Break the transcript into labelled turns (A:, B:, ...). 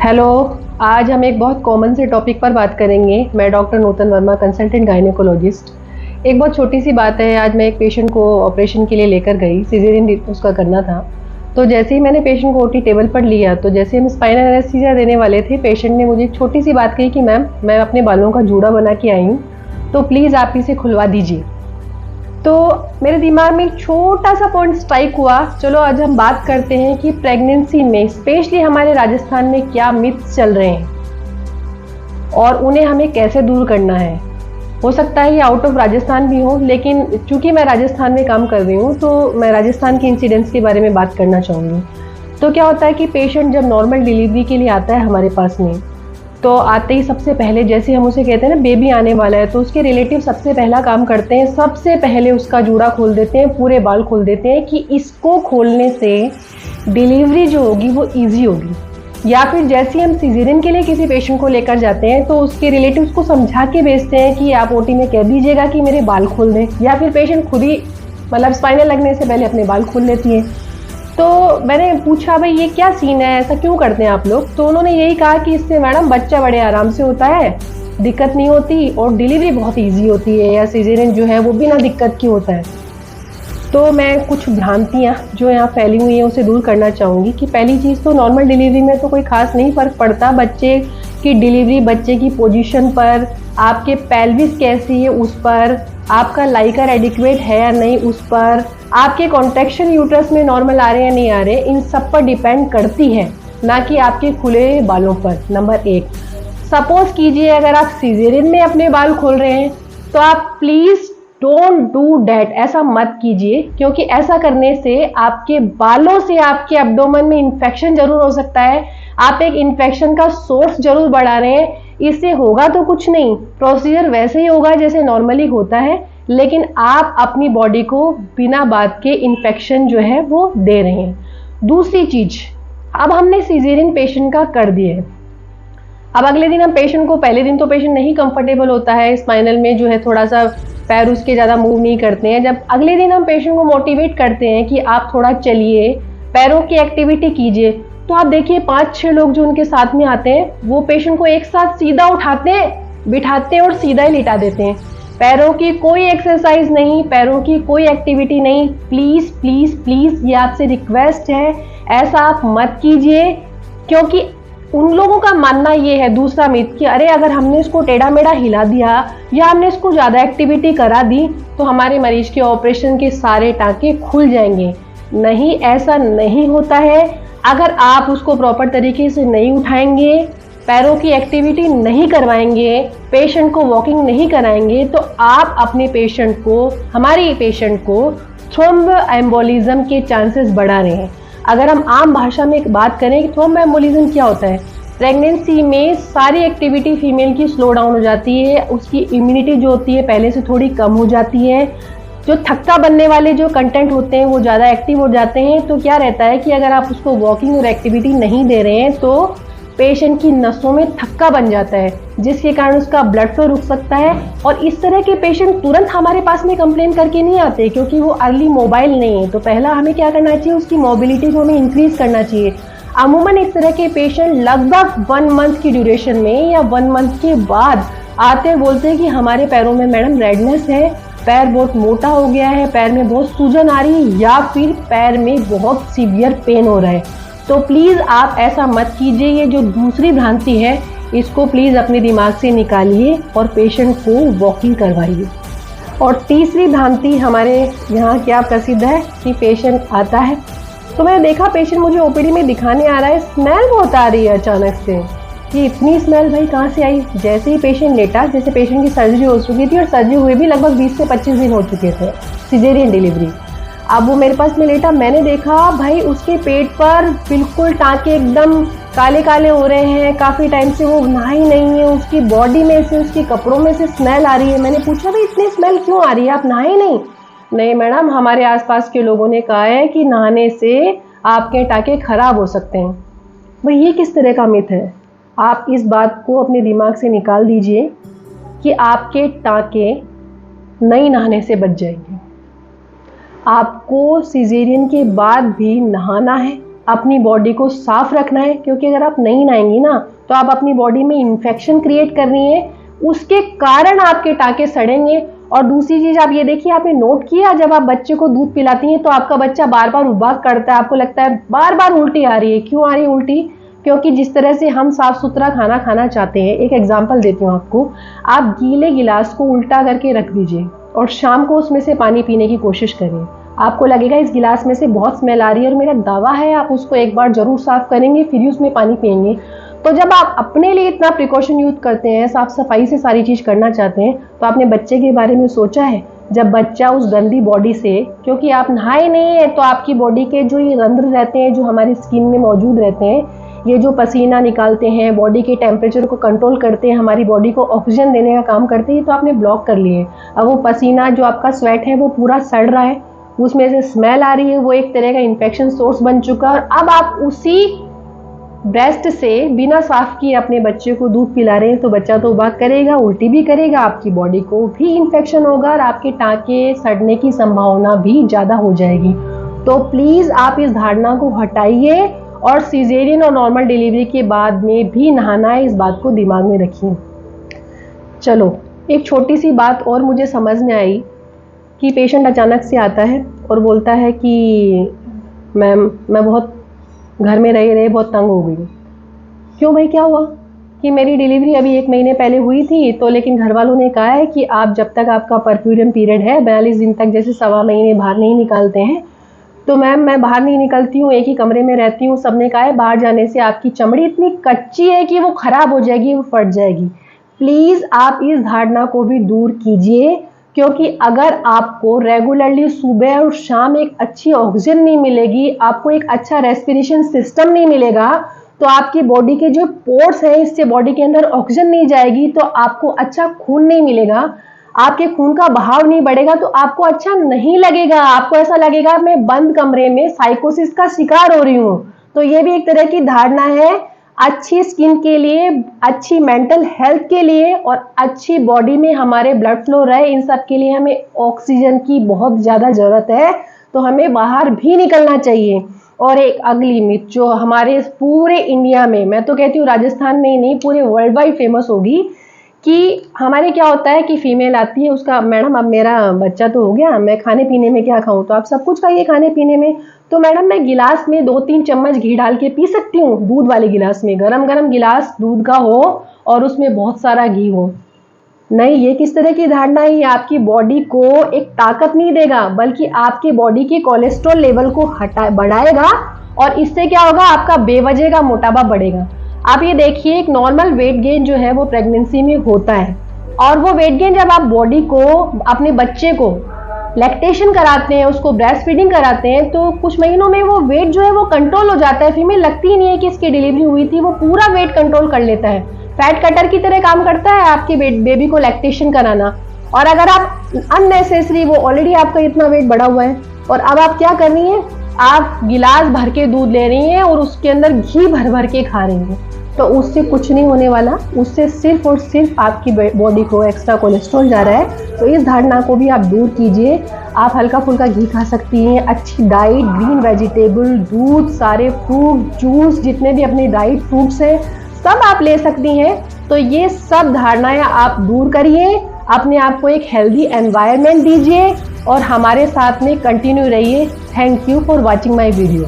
A: Hello. आज हम एक बहुत कॉमन से टॉपिक पर बात करेंगे। मैं डॉक्टर नूतन वर्मा, कंसल्टेंट गायनेकोलॉजिस्ट। एक बहुत छोटी सी बात है। आज मैं एक पेशेंट को ऑपरेशन के लिए लेकर गई, सिजेरियन उसका करना था। तो जैसे ही मैंने पेशेंट को ओटी टेबल पर लिया, तो जैसे हम स्पाइनल एनेस्थीसिया देने वाले थे, पेशेंट ने मुझे एक छोटी सी बात कही कि मैम, मैं अपने बालों का जूड़ा बना के आई हूँ, तो प्लीज़ आप इसे खुलवा दीजिए। तो मेरे दिमाग में एक छोटा सा पॉइंट स्ट्राइक हुआ। चलो आज हम बात करते हैं कि प्रेगनेंसी में स्पेशली हमारे राजस्थान में क्या मिथ्स चल रहे हैं और उन्हें हमें कैसे दूर करना है। हो सकता है ये आउट ऑफ राजस्थान भी हो, लेकिन चूंकि मैं राजस्थान में काम कर रही हूँ तो मैं राजस्थान के इंसिडेंट्स के बारे में बात करना चाहूँगी। तो क्या होता है कि पेशेंट जब नॉर्मल डिलीवरी के लिए आता है हमारे पास में, तो आते ही सबसे पहले जैसे हम उसे कहते हैं ना बेबी आने वाला है, तो उसके रिलेटिव सबसे पहला काम करते हैं, सबसे पहले उसका जूड़ा खोल देते हैं, पूरे बाल खोल देते हैं कि इसको खोलने से डिलीवरी जो होगी वो इजी होगी। या फिर जैसे हम सिजेरियन के लिए किसी पेशेंट को लेकर जाते हैं तो उसके रिलेटिव्स को समझा के भेजते हैं कि आप ओटी में कह दीजिएगा कि मेरे बाल खोल दें, या फिर पेशेंट खुद ही मतलब स्पाइनल लगने से पहले अपने बाल खोल लेती है। तो मैंने पूछा भाई ये क्या सीन है, ऐसा क्यों करते हैं आप लोग? तो उन्होंने यही कहा कि इससे मैडम बच्चा बड़े आराम से होता है, दिक्कत नहीं होती और डिलीवरी बहुत इजी होती है, या सिजेरियन जो है वो बिना दिक्कत की होता है। तो मैं कुछ भ्रांतियाँ जो यहाँ फैली हुई हैं उसे दूर करना चाहूँगी कि पहली चीज़ तो नॉर्मल डिलीवरी में तो कोई खास नहीं फ़र्क पड़ता। बच्चे की डिलीवरी बच्चे की पोजीशन पर, आपके पेल्विस कैसी है उस पर, आपका लाइकर एडिक्वेट है या नहीं उस पर, आपके कॉन्ट्रैक्शन यूट्रस में नॉर्मल आ रहे हैं या नहीं आ रहे, इन सब पर डिपेंड करती है, ना कि आपके खुले बालों पर। नंबर एक, सपोज कीजिए अगर आप सिजेरियन में अपने बाल खोल रहे हैं तो आप प्लीज़ डोंट डू डैट, ऐसा मत कीजिए, क्योंकि ऐसा करने से आपके बालों से आपके एब्डोमेन में इन्फेक्शन जरूर हो सकता है। आप एक इन्फेक्शन का सोर्स जरूर बढ़ा रहे हैं। इससे होगा तो कुछ नहीं, प्रोसीजर वैसे ही होगा जैसे नॉर्मली होता है, लेकिन आप अपनी बॉडी को बिना बात के इन्फेक्शन जो है वो दे रहे हैं। दूसरी चीज, अब हमने सिजेरियन पेशेंट का कर दिए, अब अगले दिन हम पेशेंट को, पहले दिन तो पेशेंट नहीं कंफर्टेबल होता है, स्पाइनल में जो है थोड़ा सा पैर उसके ज़्यादा मूव नहीं करते हैं। जब अगले दिन हम पेशेंट को मोटिवेट करते हैं कि आप थोड़ा चलिए, पैरों की एक्टिविटी कीजिए, तो आप देखिए 5-6 लोग जो उनके साथ में आते हैं वो पेशेंट को एक साथ सीधा उठाते हैं, बिठाते हैं और सीधा ही लिटा देते हैं। पैरों की कोई एक्सरसाइज नहीं, पैरों की कोई एक्टिविटी नहीं। प्लीज़ प्लीज़ प्लीज़ ये आपसे रिक्वेस्ट है, ऐसा आप मत कीजिए, क्योंकि उन लोगों का मानना ये है, दूसरा मिथ, कि अरे अगर हमने इसको टेढ़ा मेढ़ा हिला दिया या हमने इसको ज़्यादा एक्टिविटी करा दी तो हमारे मरीज के ऑपरेशन के सारे टाँके खुल जाएंगे। नहीं, ऐसा नहीं होता है। अगर आप उसको प्रॉपर तरीके से नहीं उठाएंगे, पैरों की एक्टिविटी नहीं करवाएंगे, पेशेंट को वॉकिंग नहीं कराएंगे, तो आप अपने पेशेंट को, हमारी पेशेंट को थ्रोम्ब एम्बोलिज्म के चांसेस बढ़ा रहे हैं। अगर हम आम भाषा में एक बात करें कि थ्रोम्ब एम्बोलिज्म क्या होता है, प्रेगनेंसी में सारी एक्टिविटी फीमेल की स्लो डाउन हो जाती है, उसकी इम्यूनिटी जो होती है पहले से थोड़ी कम हो जाती है, जो थक्का बनने वाले जो कंटेंट होते हैं वो ज़्यादा एक्टिव हो जाते हैं। तो क्या रहता है कि अगर आप उसको वॉकिंग और एक्टिविटी नहीं दे रहे हैं तो पेशेंट की नसों में थक्का बन जाता है, जिसके कारण उसका ब्लड फ्लो रुक सकता है। और इस तरह के पेशेंट तुरंत हमारे पास में कंप्लेन करके नहीं आते, क्योंकि वो अर्ली मोबाइल नहीं है। तो पहला हमें क्या करना चाहिए, उसकी मोबिलिटी को हमें इंक्रीज करना चाहिए। अमूमन इस तरह के पेशेंट लगभग 1 मंथ की ड्यूरेशन में या 1 मंथ के बाद आते बोलते हैं कि हमारे पैरों में मैडम रेडनेस है, पैर बहुत मोटा हो गया है, पैर में बहुत सूजन आ रही है, या फिर पैर में बहुत सीवियर पेन हो रहा है। तो प्लीज़ आप ऐसा मत कीजिए। ये जो दूसरी भ्रांति है इसको प्लीज़ अपने दिमाग से निकालिए और पेशेंट को वॉकिंग करवाइए। और तीसरी भ्रांति हमारे यहाँ क्या प्रसिद्ध है कि पेशेंट आता है तो मैंने देखा पेशेंट मुझे ओपीडी में दिखाने आ रहा है, स्मेल बहुत आ रही है अचानक से। ये इतनी स्मेल भाई कहाँ से आई? जैसे ही पेशेंट लेटा, जैसे पेशेंट की सर्जरी हो चुकी थी और सर्जरी हुए भी लगभग 20 से 25 दिन हो चुके थे, सिजेरियन डिलीवरी। अब वो मेरे पास में लेटा, मैंने देखा भाई उसके पेट पर बिल्कुल टाँके एकदम काले काले हो रहे हैं, काफ़ी टाइम से वो नहाई नहीं है, उसकी बॉडी में से, उसके कपड़ों में से स्मेल आ रही है। मैंने पूछा भाई इतनी स्मेल क्यों आ रही है, आप नहाए नहीं? नहीं मैडम, हमारे आसपास के लोगों ने कहा है कि नहाने से आपके टाँके खराब हो सकते हैं। भाई ये किस तरह का मिथ है? आप इस बात को अपने दिमाग से निकाल दीजिए कि आपके टाँके नहीं नहाने से बच जाएंगे। आपको सिजेरियन के बाद भी नहाना है, अपनी बॉडी को साफ रखना है, क्योंकि अगर आप नहीं नहाएंगी ना तो आप अपनी बॉडी में इन्फेक्शन क्रिएट कर रही हैं, उसके कारण आपके टाँके सड़ेंगे। और दूसरी चीज आप ये देखिए, आपने नोट किया जब आप बच्चे को दूध पिलाती हैं तो आपका बच्चा बार बार उबाक करता है, आपको लगता है बार बार उल्टी आ रही है। क्यों आ रही है उल्टी? क्योंकि जिस तरह से हम साफ सुथरा खाना खाना चाहते हैं, एक एग्जांपल देती हूँ आपको, आप गीले गिलास को उल्टा करके रख दीजिए और शाम को उसमें से पानी पीने की कोशिश करें। आपको लगेगा इस गिलास में से बहुत स्मेल आ रही है और मेरा दावा है आप उसको एक बार जरूर साफ करेंगे, फिर ही उसमें पानी पिएंगे। तो जब आप अपने लिए इतना प्रिकॉशन यूज करते हैं, साफ सफाई से सारी चीज करना चाहते हैं, तो आपने बच्चे के बारे में सोचा है? जब बच्चा उस गंदी बॉडी से, क्योंकि आप नहाए नहीं है तो आपकी बॉडी के जो ये रंध्र रहते हैं जो हमारी स्किन में मौजूद रहते हैं, ये जो पसीना निकालते हैं, बॉडी के टेम्परेचर को कंट्रोल करते हैं, हमारी बॉडी को ऑक्सीजन देने का काम करते हैं, तो आपने ब्लॉक कर लिए। अब वो पसीना जो आपका स्वेट है वो पूरा सड़ रहा है, उसमें से स्मेल आ रही है, वो एक तरह का इन्फेक्शन सोर्स बन चुका है। और अब आप उसी ब्रेस्ट से बिना साफ किए अपने बच्चे को दूध पिला रहे हैं, तो बच्चा तो उबाक करेगा, उल्टी भी करेगा, आपकी बॉडी को भी इन्फेक्शन होगा और आपके टाँके सड़ने की संभावना भी ज़्यादा हो जाएगी। तो प्लीज़ आप इस धारणा को हटाइए और सीजेरियन और नॉर्मल डिलीवरी के बाद में भी नहाना है, इस बात को दिमाग में रखिए। चलो, एक छोटी सी बात और मुझे समझ में आई कि पेशेंट अचानक से आता है और बोलता है कि मैम मैं बहुत घर में रहे रहे बहुत तंग हो गई। क्यों भाई, क्या हुआ? कि मेरी डिलीवरी अभी 1 महीने पहले हुई थी, तो लेकिन घर वालों ने कहा है कि आप जब तक आपका परफ्यूरियम पीरियड है 42 दिन तक, जैसे 1.25 महीने बाहर नहीं निकालते हैं। तो मैम मैं बाहर नहीं निकलती हूँ, एक ही कमरे में रहती हूँ, सबने कहा है बाहर जाने से आपकी चमड़ी इतनी कच्ची है कि वो खराब हो जाएगी, वो फट जाएगी। प्लीज़ आप इस धारणा को भी दूर कीजिए, क्योंकि अगर आपको रेगुलरली सुबह और शाम एक अच्छी ऑक्सीजन नहीं मिलेगी, आपको एक अच्छा रेस्पिरेशन सिस्टम नहीं मिलेगा, तो आपकी बॉडी के जो पोर्स हैं, इससे बॉडी के अंदर ऑक्सीजन नहीं जाएगी, तो आपको अच्छा खून नहीं मिलेगा, आपके खून का बहाव नहीं बढ़ेगा, तो आपको अच्छा नहीं लगेगा। आपको ऐसा लगेगा मैं बंद कमरे में साइकोसिस का शिकार हो रही हूँ। तो ये भी एक तरह की धारणा है। अच्छी स्किन के लिए, अच्छी मेंटल हेल्थ के लिए और अच्छी बॉडी में हमारे ब्लड फ्लो रहे, इन सब के लिए हमें ऑक्सीजन की बहुत ज़्यादा ज़रूरत है। तो हमें बाहर भी निकलना चाहिए। और एक अगली मिथ जो हमारे पूरे इंडिया में, मैं तो कहती हूँ राजस्थान में ही नहीं, पूरे वर्ल्ड वाइड फेमस होगी, कि हमारे क्या होता है कि फीमेल आती है, उसका मैडम अब मेरा बच्चा तो हो गया, मैं खाने पीने में क्या खाऊं? तो आप सब कुछ खाइए खाने पीने में। तो मैडम मैं गिलास में 2-3 चम्मच घी डाल के पी सकती हूँ? दूध वाले गिलास में, गरम गरम गिलास दूध का हो और उसमें बहुत सारा घी हो? नहीं, ये किस तरह की धारणा है? ये आपकी बॉडी को एक ताकत नहीं देगा, बल्कि आपकी बॉडी के कोलेस्ट्रॉल लेवल को बढ़ाएगा और इससे क्या होगा? आपका बेवजह का मोटापा बढ़ेगा। आप ये देखिए, एक नॉर्मल वेट गेन जो है वो प्रेगनेंसी में होता है, और वो वेट गेन जब आप बॉडी को, अपने बच्चे को लैक्टेशन कराते हैं, उसको ब्रेस्ट फीडिंग कराते हैं, तो कुछ महीनों में वो वेट जो है वो कंट्रोल हो जाता है। फीमेल लगती ही नहीं है कि इसकी डिलीवरी हुई थी, वो पूरा वेट कंट्रोल कर लेता है। फैट कटर की तरह काम करता है आपके बेबी को लैक्टेशन कराना। और अगर आप अननेसेसरी, वो ऑलरेडी आपका इतना वेट बढ़ा हुआ है और अब आप क्या कर रही हैं? आप गिलास भर के दूध ले रही हैं और उसके अंदर घी भर भर के खा रही हैं, तो उससे कुछ नहीं होने वाला। उससे सिर्फ और सिर्फ आपकी बॉडी को एक्स्ट्रा कोलेस्ट्रॉल जा रहा है। तो इस धारणा को भी आप दूर कीजिए। आप हल्का फुल्का घी खा सकती हैं, अच्छी डाइट, ग्रीन वेजिटेबल, दूध, सारे फ्रूट, जूस, जितने भी अपने ड्राइड फ्रूट्स हैं सब आप ले सकती हैं। तो ये सब धारणाएं आप दूर करिए, अपने आप को एक हेल्दी एनवायरनमेंट दीजिए और हमारे साथ में कंटिन्यू रहिए। Thank you for watching my video.